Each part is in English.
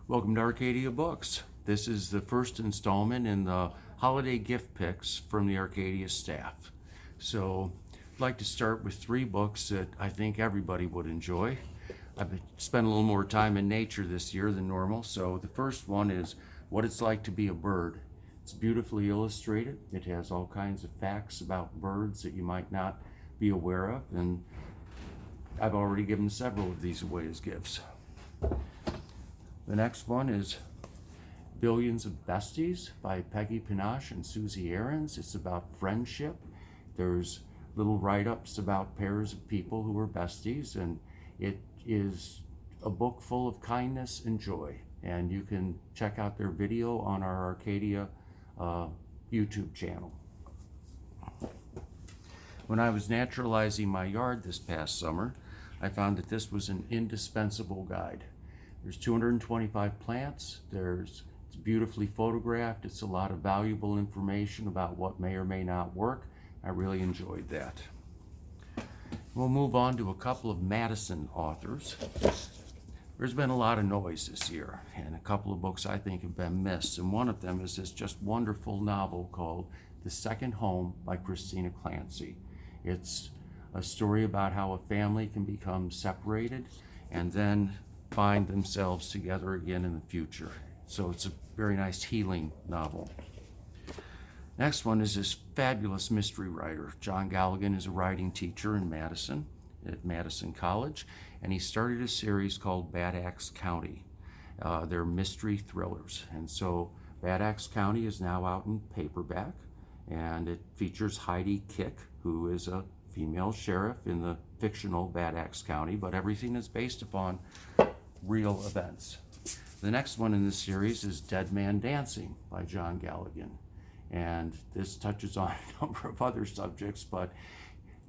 Welcome to Arcadia Books. This is the first installment in the holiday gift picks from the Arcadia staff. So I'd like to start with 3 books that I think everybody would enjoy. I've spent a little more time in nature this year than normal. So the first one is What It's Like to Be a Bird. It's beautifully illustrated. It has all kinds of facts about birds that you might not be aware of, and I've already given several of these away as gifts. The next one is Billions of Besties by Peggy Pinoche and Susie Ahrens. It's about friendship. There's little write-ups about pairs of people who are besties, and it is a book full of kindness and joy. And you can check out their video on our Arcadia YouTube channel. When I was naturalizing my yard this past summer, I found that this was an indispensable guide. There's 225 plants. It's beautifully photographed. It's a lot of valuable information about what may or may not work. I really enjoyed that. We'll move on to a couple of Madison authors. There's been a lot of noise this year, and a couple of books I think have been missed, and one of them is this just wonderful novel called The Second Home by Christina Clancy. It's a story about how a family can become separated and then find themselves together again in the future. So it's a very nice healing novel. Next one is this fabulous mystery writer. John Galligan is a writing teacher in Madison, at Madison College, and he started a series called Bad Axe County. They're mystery thrillers. And so Bad Axe County is now out in paperback, and it features Heidi Kick, who is a female sheriff in the fictional Bad Axe County, but everything is based upon real events. The next one in this series is Dead Man Dancing by John Galligan. And this touches on a number of other subjects, but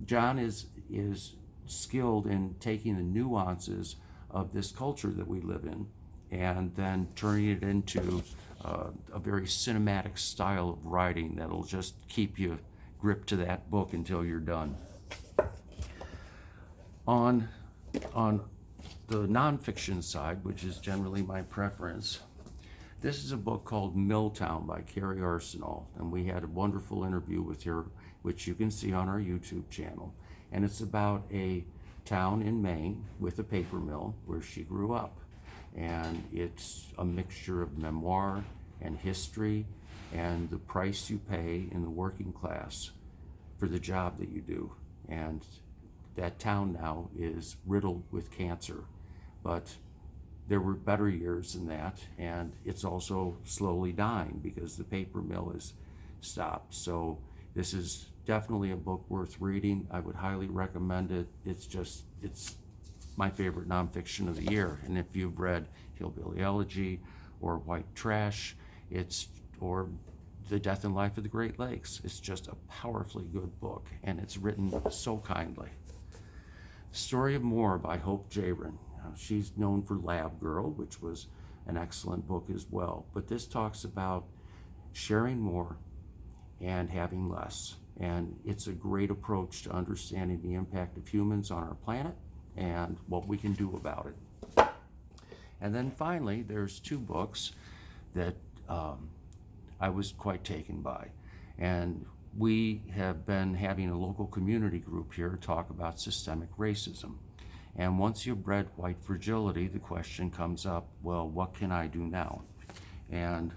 John is skilled in taking the nuances of this culture that we live in and then turning it into a very cinematic style of writing that'll just keep you gripped to that book until you're done. On the nonfiction side, which is generally my preference, this is a book called Milltown by Carrie Arsenault, and we had a wonderful interview with her, which you can see on our YouTube channel. And it's about a town in Maine with a paper mill where she grew up. And it's a mixture of memoir and history and the price you pay in the working class for the job that you do. And that town now is riddled with cancer, but there were better years than that, and it's also slowly dying because the paper mill is stopped. So this is definitely a book worth reading. I would highly recommend it. It's my favorite nonfiction of the year. And if you've read Hillbilly Elegy or White Trash, or The Death and Life of the Great Lakes, it's just a powerfully good book, and it's written so kindly. Story of More by Hope Jahren. She's known for Lab Girl, which was an excellent book as well. But this talks about sharing more and having less. And it's a great approach to understanding the impact of humans on our planet and what we can do about it. And then finally, there's 2 books that I was quite taken by. And we have been having a local community group here talk about systemic racism. And once you've read White Fragility, the question comes up, well, what can I do now? And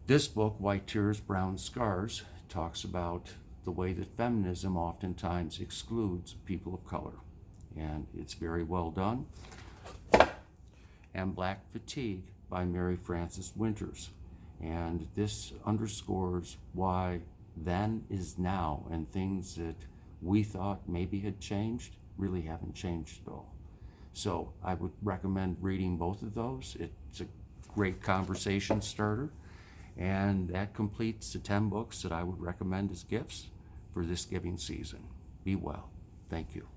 this book, White Tears, Brown Scars, talks about the way that feminism oftentimes excludes people of color. And it's very well done. And Black Fatigue by Mary Frances Winters. And this underscores why then is now, and things that we thought maybe had changed really haven't changed at all. So I would recommend reading both of those. It's a great conversation starter. And that completes the 10 books that I would recommend as gifts for this giving season. Be well. Thank you.